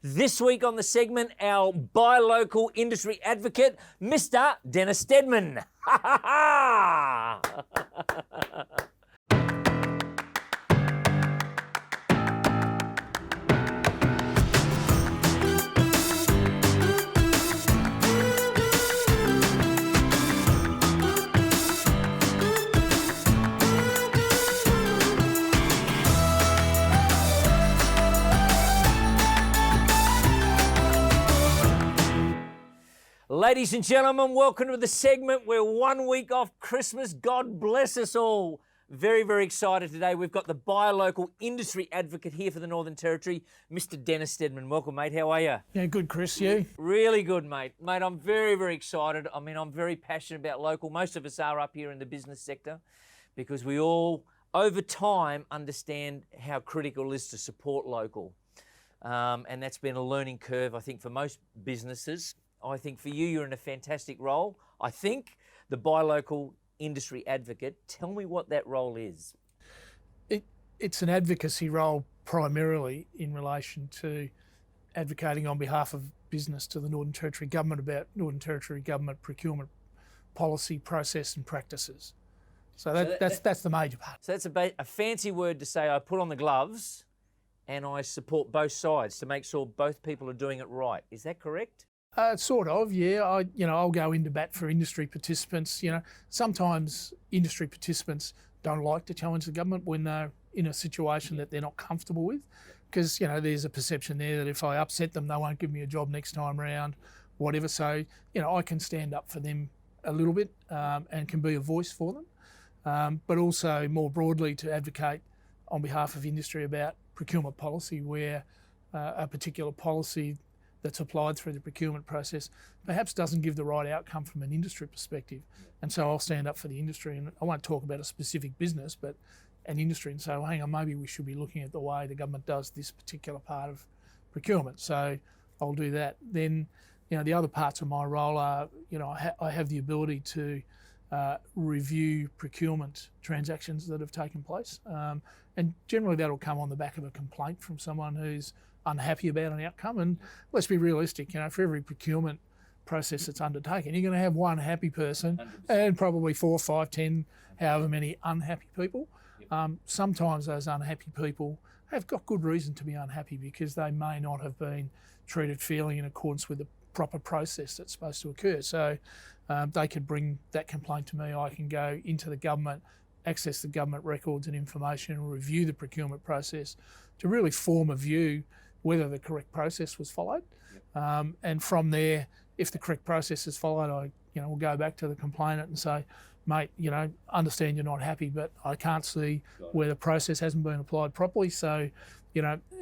This week on the segment, our buy local industry advocate, Mr. Denys Stedman. Ha ha ha! Ladies and gentlemen, welcome to the segment. We're 1 week off Christmas. God bless us all. Very, very excited today. We've got the buy local industry advocate here for the Northern Territory, Mr. Denys Stedman. Welcome, mate. How are you? Yeah, good, Chris. You? Really good, mate. Mate, I'm very, very excited. I mean, I'm very passionate about local. Most of us are up here in the business sector because we all, over time, understand how critical it is to support local. And that's been a learning curve, I think, for most businesses. I think for you, you're in a fantastic role. I think the buy local industry advocate. Tell me what that role is. It's an advocacy role primarily in relation to advocating on behalf of business to the Northern Territory Government about Northern Territory Government procurement policy, process and practices. So that's the major part. So that's a fancy word to say I put on the gloves and I support both sides to make sure both people are doing it right. Is that correct? Sort of, yeah. I'll go into bat for industry participants. Sometimes industry participants don't like to challenge the government when they're in a situation that they're not comfortable with, because there's a perception there that if I upset them, they won't give me a job next time round, whatever. So I can stand up for them a little bit and can be a voice for them, but also more broadly to advocate on behalf of industry about procurement policy, where a particular policy that's applied through the procurement process perhaps doesn't give the right outcome from an industry perspective. And so I'll stand up for the industry, and I won't talk about a specific business, but an industry, and say, well, hang on, maybe we should be looking at the way the government does this particular part of procurement. So I'll do that. Then, the other parts of my role are, I have the ability to review procurement transactions that have taken place. And generally that'll come on the back of a complaint from someone who's unhappy about an outcome. And let's be realistic, for every procurement process that's undertaken, you're going to have one happy person 100%. And probably 4, 5, 10, however many unhappy people. Sometimes those unhappy people have got good reason to be unhappy because they may not have been treated fairly in accordance with the proper process that's supposed to occur. So they could bring that complaint to me. I can go into the government, access the government records and information, and review the procurement process to really form a view whether the correct process was followed. And from there, if the correct process is followed, I will go back to the complainant and say, mate, understand you're not happy, but I can't see where the process hasn't been applied properly. So,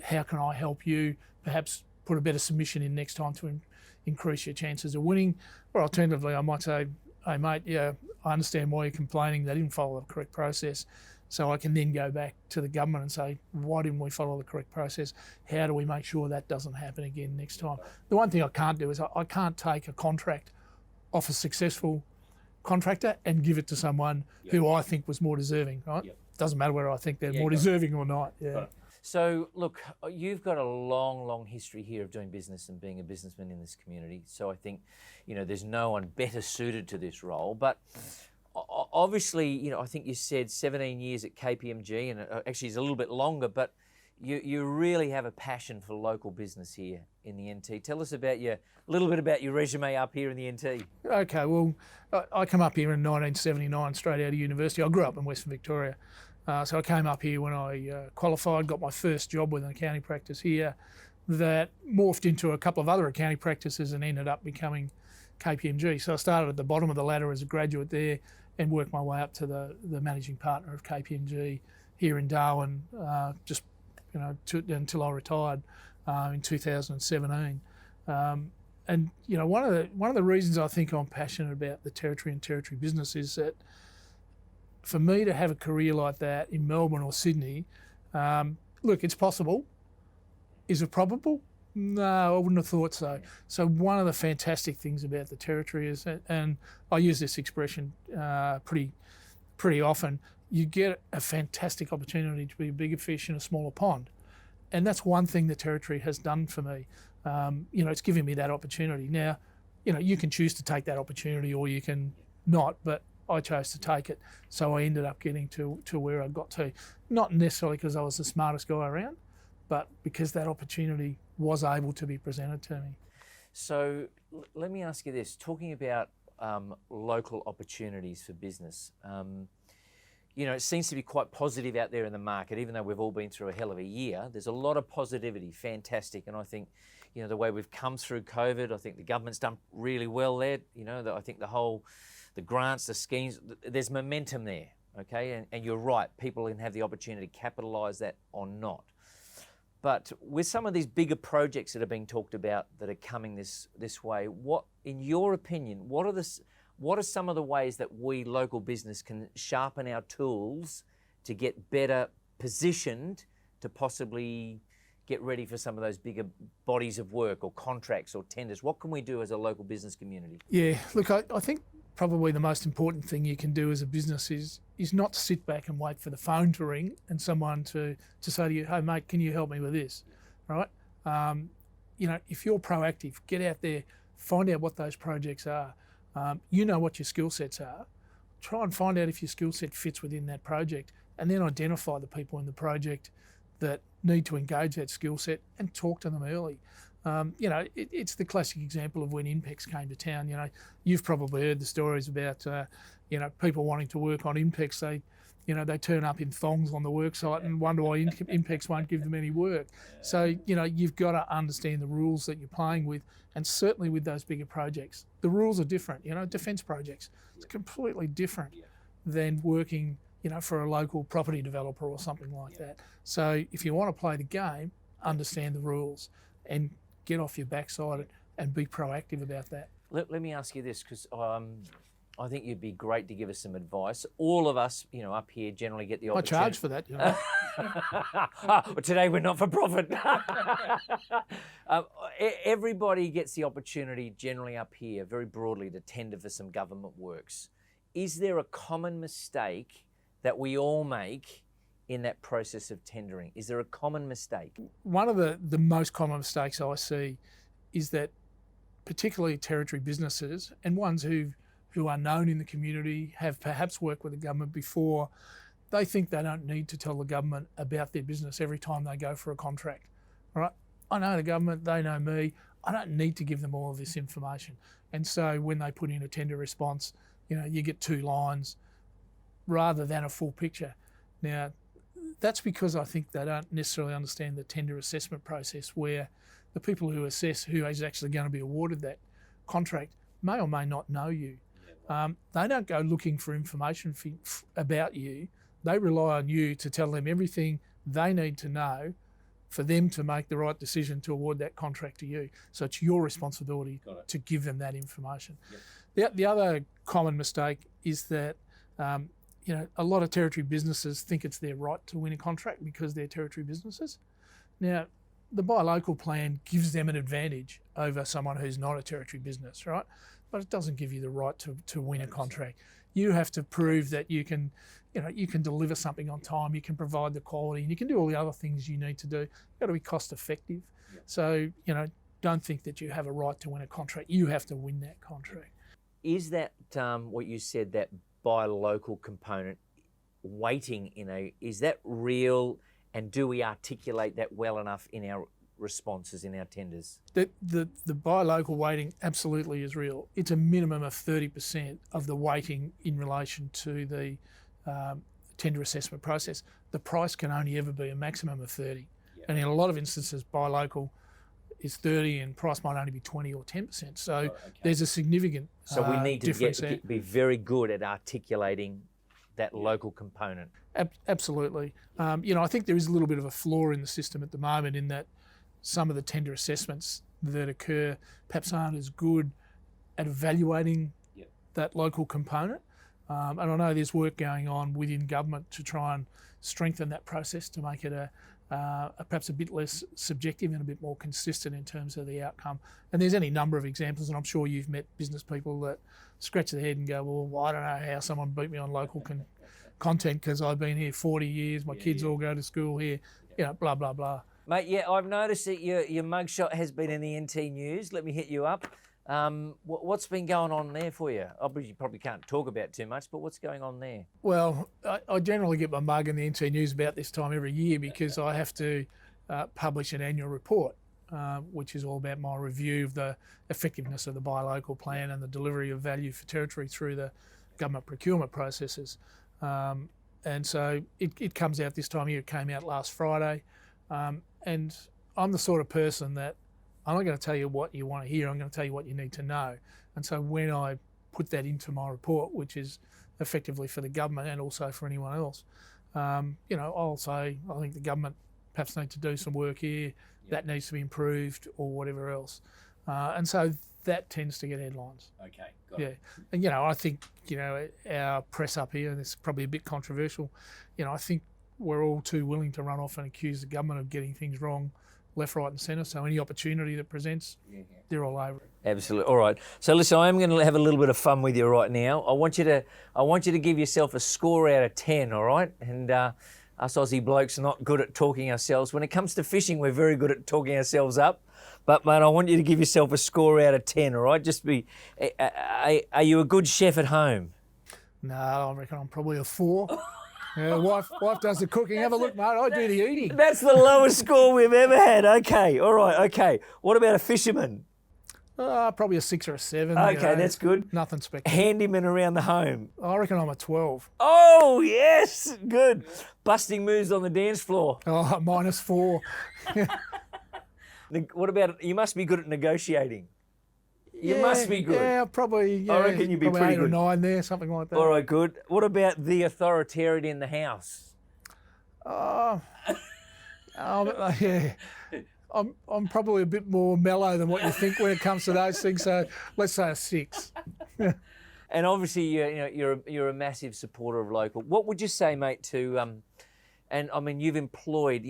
how can I help you perhaps put a better submission in next time to increase your chances of winning? Or alternatively, I might say, hey mate, I understand why you're complaining. They didn't follow the correct process. So I can then go back to the government and say, why didn't we follow the correct process? How do we make sure that doesn't happen again next time? The one thing I can't do is I can't take a contract off a successful contractor and give it to someone who I think was more deserving, right? Doesn't matter whether I think they're more deserving or not. Yeah. So look, you've got a long, long history here of doing business and being a businessman in this community. So I think, there's no one better suited to this role. But obviously, I think you said 17 years at KPMG, and actually it's a little bit longer, but you really have a passion for local business here in the NT. Tell us about a little bit about your resume up here in the NT. Okay, well, I come up here in 1979, straight out of university. I grew up in Western Victoria. So I came up here when I qualified, got my first job with an accounting practice here that morphed into a couple of other accounting practices and ended up becoming KPMG. So I started at the bottom of the ladder as a graduate there and worked my way up to the managing partner of KPMG here in Darwin, until I retired in 2017. And one of the reasons I think I'm passionate about the territory and territory business is that for me to have a career like that in Melbourne or Sydney, look, it's possible. Is it probable? No, I wouldn't have thought so. So one of the fantastic things about the territory is, and I use this expression pretty often, you get a fantastic opportunity to be a bigger fish in a smaller pond. And that's one thing the Territory has done for me. It's given me that opportunity. Now, you can choose to take that opportunity or you can not, but I chose to take it. So I ended up getting to where I got to. Not necessarily because I was the smartest guy around, but because that opportunity was able to be presented to me. So let me ask you this, talking about local opportunities for business, it seems to be quite positive out there in the market, even though we've all been through a hell of a year. There's a lot of positivity, fantastic. And I think, the way we've come through COVID, I think the government's done really well there. I think the grants, the schemes, there's momentum there, okay? And you're right, people can have the opportunity to capitalise that or not. But with some of these bigger projects that are being talked about that are coming this way, what, in your opinion, what are some of the ways that we local business can sharpen our tools to get better positioned to possibly get ready for some of those bigger bodies of work or contracts or tenders? What can we do as a local business community? Yeah, look, I think probably the most important thing you can do as a business is not to sit back and wait for the phone to ring and someone to say to you, hey mate, can you help me with this, right? If you're proactive, get out there, find out what those projects are. You know what your skill sets are. Try and find out if your skill set fits within that project, and then identify the people in the project that need to engage that skill set and talk to them early. It's the classic example of when Impex came to town. You've probably heard the stories about, people wanting to work on Impex. They turn up in thongs on the work site and wonder why Impex won't give them any work. So, you've got to understand the rules that you're playing with, and certainly with those bigger projects. The rules are different. Defence projects, it's completely different than working, for a local property developer or something like that. So if you want to play the game, understand the rules and get off your backside and be proactive about that. Let me ask you this, because I think you'd be great to give us some advice. All of us, up here generally get the opportunity. I charge for that. Well, today we're not for profit. Everybody gets the opportunity generally up here, very broadly, to tender for some government works. Is there a common mistake that we all make in that process of tendering? Is there a common mistake? One of the most common mistakes I see is that particularly Territory businesses and ones who are known in the community, have perhaps worked with the government before, they think they don't need to tell the government about their business every time they go for a contract. All right? I know the government, they know me, I don't need to give them all of this information. And so when they put in a tender response, you get 2 lines rather than a full picture. Now, that's because I think they don't necessarily understand the tender assessment process, where the people who assess who is actually going to be awarded that contract may or may not know you. They don't go looking for information about you. They rely on you to tell them everything they need to know for them to make the right decision to award that contract to you. So it's your responsibility to give them that information. Yep. The other common mistake is that a lot of Territory businesses think it's their right to win a contract because they're Territory businesses. Now, the buy local plan gives them an advantage over someone who's not a Territory business, right? But it doesn't give you the right to win a contract. You have to prove that you can deliver something on time, you can provide the quality, and you can do all the other things you need to do. You've got to be cost effective. Yep. So, don't think that you have a right to win a contract. You have to win that contract. Is that what you said, that buy local component, weighting is that real, and do we articulate that well enough in our responses, in our tenders? The buy local weighting absolutely is real. It's a minimum of 30% of the weighting in relation to the tender assessment process. The price can only ever be a maximum of 30. Yep. And in a lot of instances, buy local is 30 and price might only be 20 or 10%. So there's a significant So we need to be very good at articulating that local component. Absolutely. I think there is a little bit of a flaw in the system at the moment, in that some of the tender assessments that occur perhaps aren't as good at evaluating that local component. And I know there's work going on within government to try and strengthen that process to make it perhaps a bit less subjective and a bit more consistent in terms of the outcome. And there's any number of examples, and I'm sure you've met business people that scratch their head and go, well, I don't know how someone beat me on local content because I've been here 40 years, my kids all go to school here, blah, blah, blah. Mate, yeah, I've noticed that your mugshot has been in the NT News. Let me hit you up. What's been going on there for you? Obviously, you probably can't talk about too much, but what's going on there? Well, I generally get my mug in the NT News about this time every year because I have to publish an annual report, which is all about my review of the effectiveness of the buy local plan and the delivery of value for territory through the government procurement processes. And so it comes out this time of year. It came out last Friday. And I'm the sort of person that I'm not going to tell you what you want to hear. I'm going to tell you what you need to know. And so when I put that into my report, which is effectively for the government and also for anyone else, I'll say, I think the government perhaps need to do some work here, that needs to be improved or whatever else. And so that tends to get headlines. Okay, got it. And, I think, our press up here, and it's probably a bit controversial, I think we're all too willing to run off and accuse the government of getting things wrong left, right and centre. So any opportunity that presents, they're all over it. Absolutely. All right. So listen, I'm going to have a little bit of fun with you right now. I want you to give yourself a score out of 10, all right? And us Aussie blokes are not good at talking ourselves. When it comes to fishing, we're very good at talking ourselves up. But, mate, I want you to give yourself a score out of 10, all right? Are you a good chef at home? No, I reckon I'm probably a 4. Yeah, wife does the cooking. Have a look, mate. I do the eating. That's the lowest score we've ever had. Okay, all right, okay. What about a fisherman? Probably a 6 or a 7. Okay, that's good. Nothing spectacular. Handyman around the home? I reckon I'm a 12. Oh, yes, good. Busting moves on the dance floor? Oh, -4. What about, you must be good at negotiating. You must be good. Yeah, probably. Yeah, I reckon you'd be pretty 8 good. or 9 there, something like that. All right, good. What about the authoritarian in the house? Yeah. I'm probably a bit more mellow than what you think when it comes to those things. So let's say a 6. And obviously, you're a massive supporter of local. What would you say, mate, to and I mean, you've employed,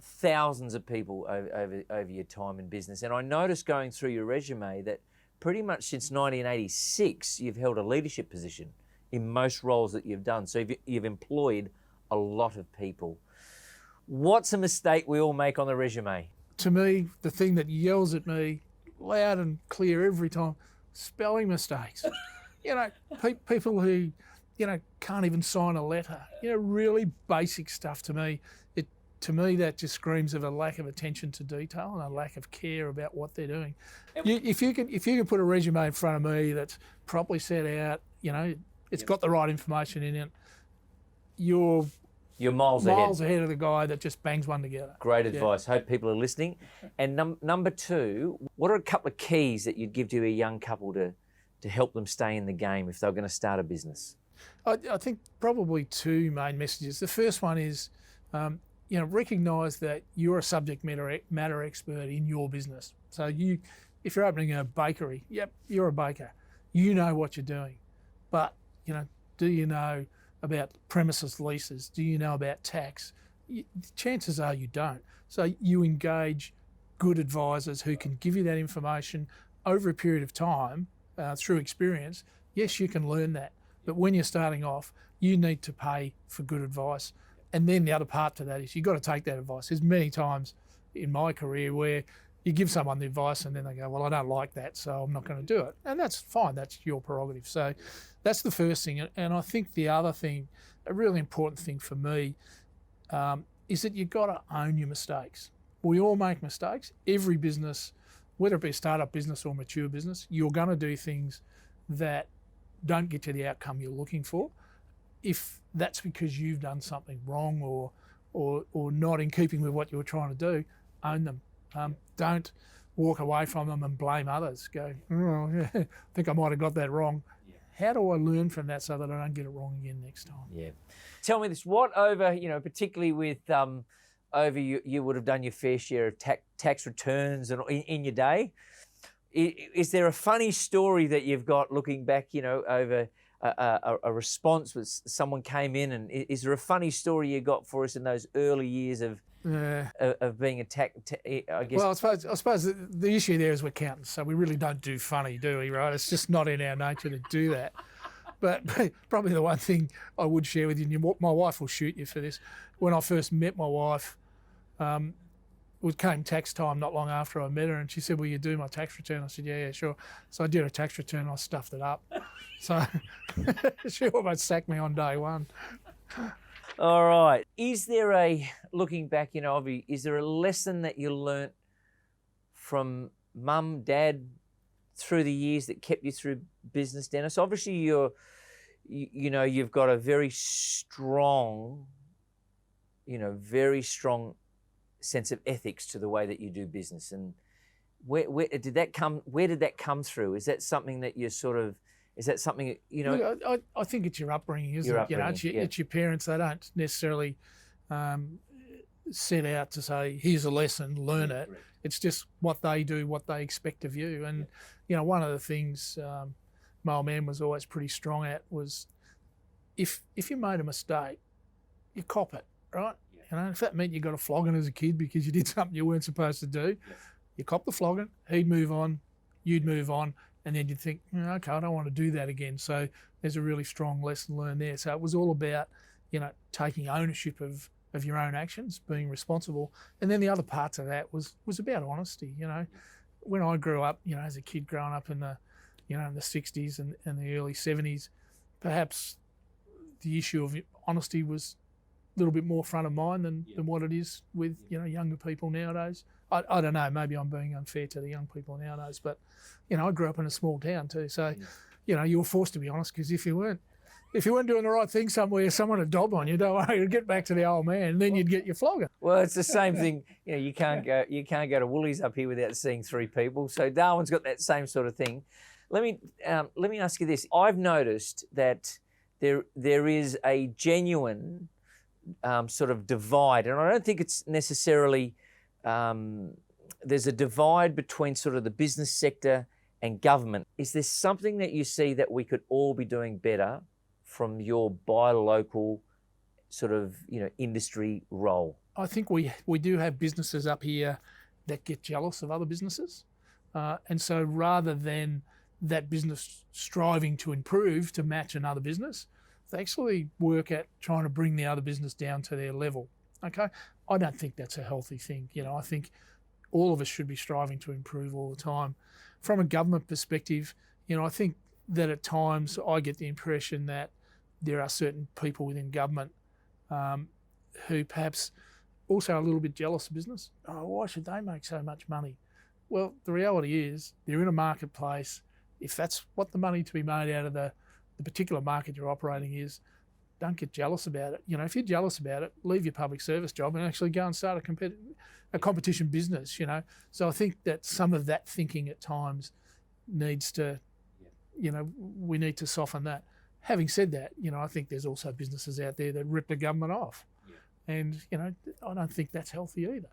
thousands of people over your time in business. And I noticed going through your resume that pretty much since 1986, you've held a leadership position in most roles that you've done. So you've employed a lot of people. What's a mistake we all make on the resume? To me, the thing that yells at me loud and clear every time, spelling mistakes. People who, can't even sign a letter. Really basic stuff to me. To me, that just screams of a lack of attention to detail and a lack of care about what they're doing. If you can put a resume in front of me that's properly set out, it's got the right information in it, you're miles ahead of the guy that just bangs one together. Great advice. Hope people are listening. And number 2, what are a couple of keys that you'd give to a young couple to help them stay in the game if they're going to start a business? I think probably 2 main messages. The first one is, recognise that you're a subject matter expert in your business. So if you're opening a bakery, you're a baker. You know what you're doing. But, do you know about premises leases? Do you know about tax? Chances are you don't. So you engage good advisors who can give you that information over a period of time through experience. Yes, you can learn that. But when you're starting off, you need to pay for good advice. And then the other part to that is you've got to take that advice. There's many times in my career where you give someone the advice and then they go, well, I don't like that, so I'm not going to do it. And that's fine. That's your prerogative. So that's the first thing. And I think the other thing, a really important thing for me, is that you've got to own your mistakes. We all make mistakes. Every business, whether it be a startup business or mature business, you're going to do things that don't get to the outcome you're looking for. If that's because you've done something wrong or not in keeping with what you were trying to do, own them. Don't walk away from them and blame others. Go, I think I might have got that wrong. Yeah. How do I learn from that so that I don't get it wrong again next time? Yeah. Tell me this, what over, particularly with over you would have done your fair share of tax returns and in your day. Is there a funny story that you've got looking back, over a response with someone came in, and is there a funny story you got for us in those early years of being attacked? I guess. Well, I suppose the issue there is we're accountants, so we really don't do funny, do we? Right? It's just not in our nature to do that. But probably the one thing I would share with you, and my wife will shoot you for this. When I first met my wife, it came tax time not long after I met her, and she said, "Will you do my tax return?" I said, "Yeah, sure." So I did a tax return. I stuffed it up. So she almost sacked me on day one. All right. Is there looking back, Avi, is there a lesson that you learnt from mum, dad through the years that kept you through business, Denys? Obviously, you've got a very strong, very strong sense of ethics to the way that you do business. And where did that come through? Is that something that you're sort of, is that something, Look, I think it's your upbringing, isn't it? It's your parents. They don't necessarily set out to say, here's a lesson, learn it. Correct. It's just what they do, what they expect of you. And, one of the things my old man was always pretty strong at was if you made a mistake, you cop it, right? If that meant you got a flogging as a kid because you did something you weren't supposed to do, you cop the flogging, he'd move on, you'd move on, and then you'd think, okay, I don't want to do that again. So there's a really strong lesson learned there. So it was all about, taking ownership of your own actions, being responsible. And then the other parts of that was about honesty. When I grew up, as a kid growing up in the, in the 60s and the early 70s, perhaps the issue of honesty was a little bit more front of mind than what it is with, younger people nowadays. I don't know, maybe I'm being unfair to the young people nowadays, but, I grew up in a small town too. So, you were forced to be honest, because if you weren't doing the right thing somewhere, someone would dob on you, don't worry, you'd get back to the old man and then you'd get your flogging. Well, it's the same thing. You can't go to Woolies up here without seeing three people. So Darwin's got that same sort of thing. Let me ask you this. I've noticed that there is a genuine sort of divide, and I don't think it's necessarily there's a divide between sort of the business sector and government. Is there something that you see that we could all be doing better from your buy local sort of industry role? I think we do have businesses up here that get jealous of other businesses, and so rather than that business striving to improve to match another business, they actually work at trying to bring the other business down to their level. Okay, I don't think that's a healthy thing. I think all of us should be striving to improve all the time. From a government perspective, I think that at times I get the impression that there are certain people within government who perhaps also are a little bit jealous of business. Oh, why should they make so much money? Well, the reality is they're in a marketplace. If that's what the money to be made out of the particular market you're operating is, don't get jealous about it. If you're jealous about it, leave your public service job and actually go and start a competition business, So I think that some of that thinking at times needs to, we need to soften that. Having said that, I think there's also businesses out there that rip the government off. And, I don't think that's healthy either.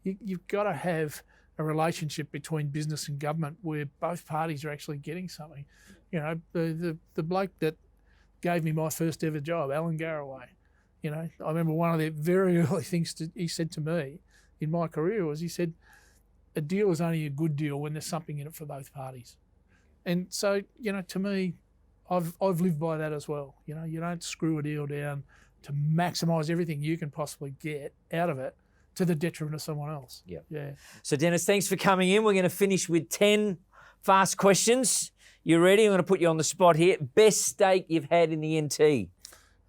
You've got to have a relationship between business and government where both parties are actually getting something. The bloke that gave me my first ever job, Alan Garraway, I remember one of the very early things he said to me in my career was, he said, a deal is only a good deal when there's something in it for both parties. And so, to me, I've lived by that as well. You don't screw a deal down to maximise everything you can possibly get out of it to the detriment of someone else. Yeah. So Denys, thanks for coming in. We're going to finish with 10 fast questions. You ready? I'm going to put you on the spot here. Best steak you've had in the NT?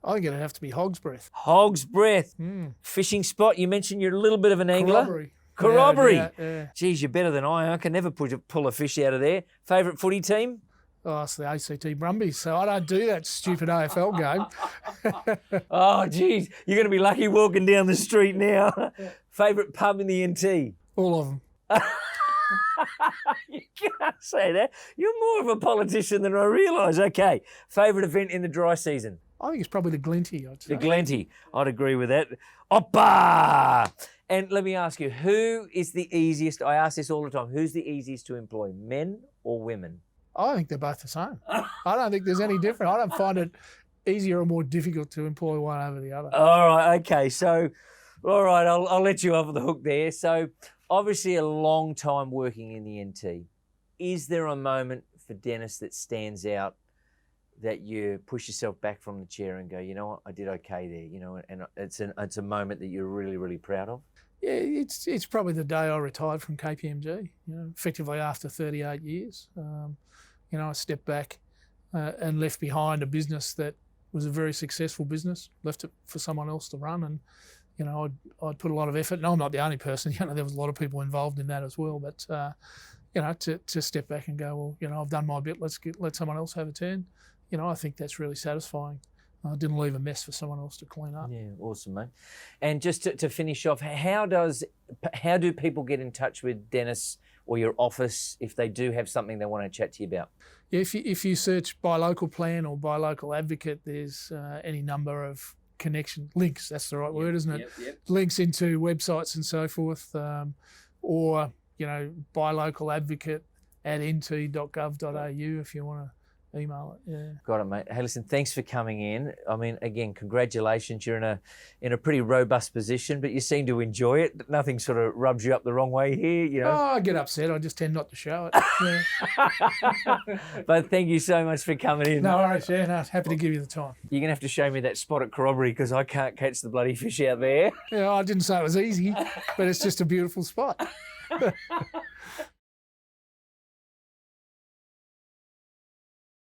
I think it'd have to be Hog's Breath. Hog's Breath. Fishing spot. You mentioned you're a little bit of an angler. Corroboree. Yeah. Geez, you're better than I can never pull a fish out of there. Favourite footy team? Oh, it's the ACT Brumbies, so I don't do that stupid AFL game. Oh, geez, you're going to be lucky walking down the street now. Favourite pub in the NT? All of them. You can't say that. You're more of a politician than I realise. Okay, favourite event in the dry season? I think it's probably the Glenty, I'd say. The Glenty. I'd agree with that. Oppa! And let me ask you, who is the easiest, I ask this all the time, who's the easiest to employ, men or women? I think they're both the same. I don't think there's any different. I don't find it easier or more difficult to employ one over the other. All right, okay. So, all right, I'll let you off the hook there. So, obviously a long time working in the NT. Is there a moment for Denys that stands out that you push yourself back from the chair and go, you know what, I did okay there, and it's a moment that you're really, really proud of? Yeah, it's probably the day I retired from KPMG. Effectively after 38 years. I stepped back and left behind a business that was a very successful business. Left it for someone else to run, and I'd put a lot of effort. And I'm not the only person. There was a lot of people involved in that as well. But to step back and go, well, I've done my bit. Let someone else have a turn. I think that's really satisfying. I didn't leave a mess for someone else to clean up. Yeah, awesome, mate. And just to finish off, how do people get in touch with Denys or your office if they do have something they want to chat to you about? Yeah, if you search Buy Local Plan or Buy Local Advocate, there's any number of connection links. That's the right word, isn't it? Yep. Links into websites and so forth, or Buy Local Advocate at nt.gov.au if you want to email it. Yeah. Got it, mate. Hey, listen, thanks for coming in. I mean, again, congratulations. You're in a pretty robust position, but you seem to enjoy it. Nothing sort of rubs you up the wrong way here, Oh, I get upset. I just tend not to show it. Yeah. But thank you so much for coming in. No worries, yeah. No, happy to give you the time. You're going to have to show me that spot at Corroboree because I can't catch the bloody fish out there. Yeah, I didn't say it was easy, but it's just a beautiful spot.